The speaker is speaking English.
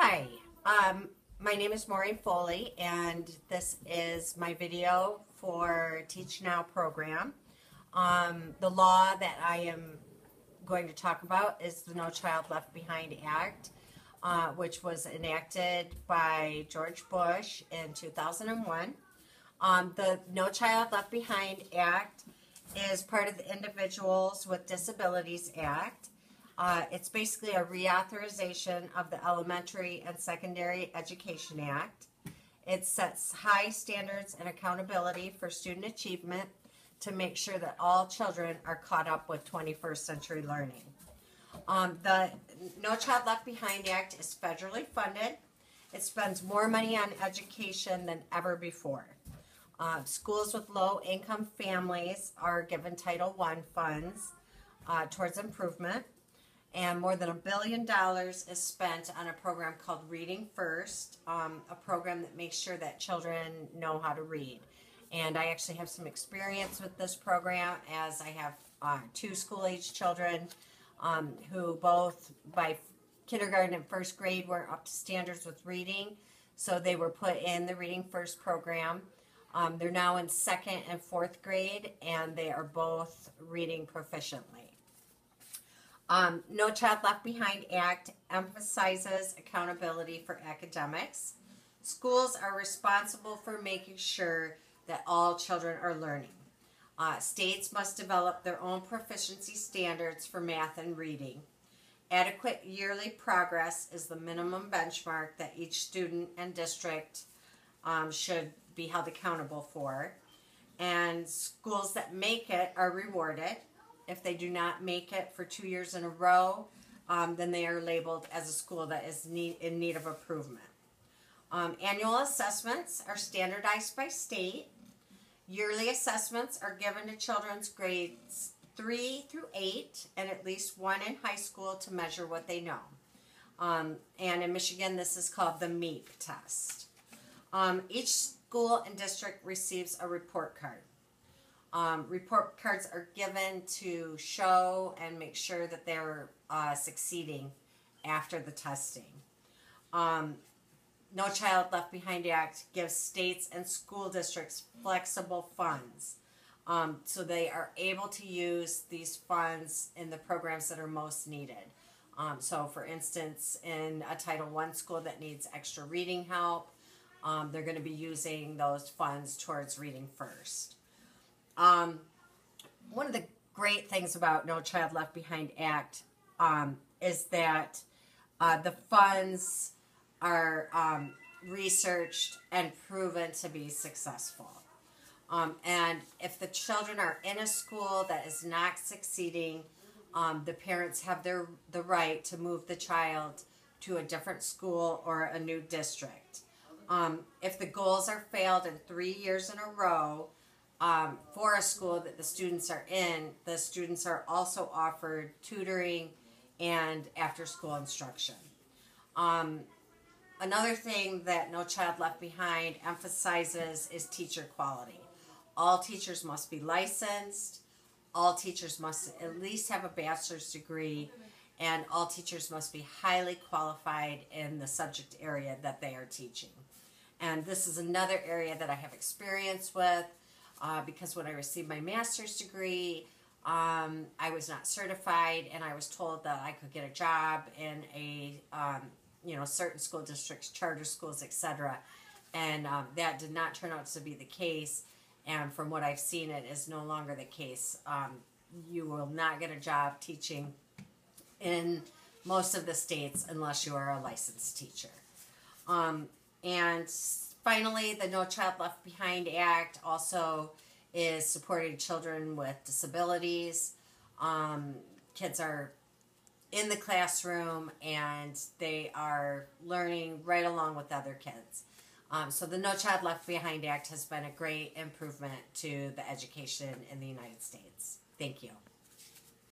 Hi, my name is Maureen Foley, and this is my video for Teach Now program. The law that I am going to talk about is the No Child Left Behind Act, which was enacted by George Bush in 2001. The No Child Left Behind Act is part of the Individuals with Disabilities Act. It's basically a reauthorization of the Elementary and Secondary Education Act. It sets high standards and accountability for student achievement to make sure that all children are caught up with 21st century learning. The No Child Left Behind Act is federally funded. It spends more money on education than ever before. Schools with low-income families are given Title I funds towards improvement. And more than $1 billion is spent on a program called Reading First, a program that makes sure that children know how to read. And I actually have some experience with this program, as I have two school-age children who both by kindergarten and first grade weren't up to standards with reading, so they were put in the Reading First program. They're now in second and fourth grade, and they are both reading proficiently. No Child Left Behind Act emphasizes accountability for academics. Schools are responsible for making sure that all children are learning. States must develop their own proficiency standards for math and reading. Adequate yearly progress is the minimum benchmark that each student and district should be held accountable for. And schools that make it are rewarded. If they do not make it for 2 years in a row, then they are labeled as a school that is in need of improvement. Annual assessments are standardized by state. Yearly assessments are given to children's grades 3 through 8 and at least one in high school to measure what they know. And in Michigan, this is called the MEEP test. Each school and district receives a report card. Report cards are given to show and make sure that they're succeeding after the testing. No Child Left Behind Act gives states and school districts flexible funds, so they are able to use these funds in the programs that are most needed. So for instance, in a Title I school that needs extra reading help, they're going to be using those funds towards Reading First. One of the great things about No Child Left Behind Act is that the funds are researched and proven to be successful. And if the children are in a school that is not succeeding, the parents have the right to move the child to a different school or a new district. If the goals are failed in 3 years in a row, for a school that the students are in, the students are also offered tutoring and after-school instruction. Another thing that No Child Left Behind emphasizes is teacher quality. All teachers must be licensed, all teachers must at least have a bachelor's degree, and all teachers must be highly qualified in the subject area that they are teaching. And this is another area that I have experience with. Because when I received my master's degree, I was not certified, and I was told that I could get a job in a certain school districts, charter schools, etc. And that did not turn out to be the case. And from what I've seen, it is no longer the case. You will not get a job teaching in most of the states unless you are a licensed teacher. And finally, the No Child Left Behind Act also is supporting children with disabilities. Kids are in the classroom and they are learning right along with other kids. So the No Child Left Behind Act has been a great improvement to the education in the United States. Thank you.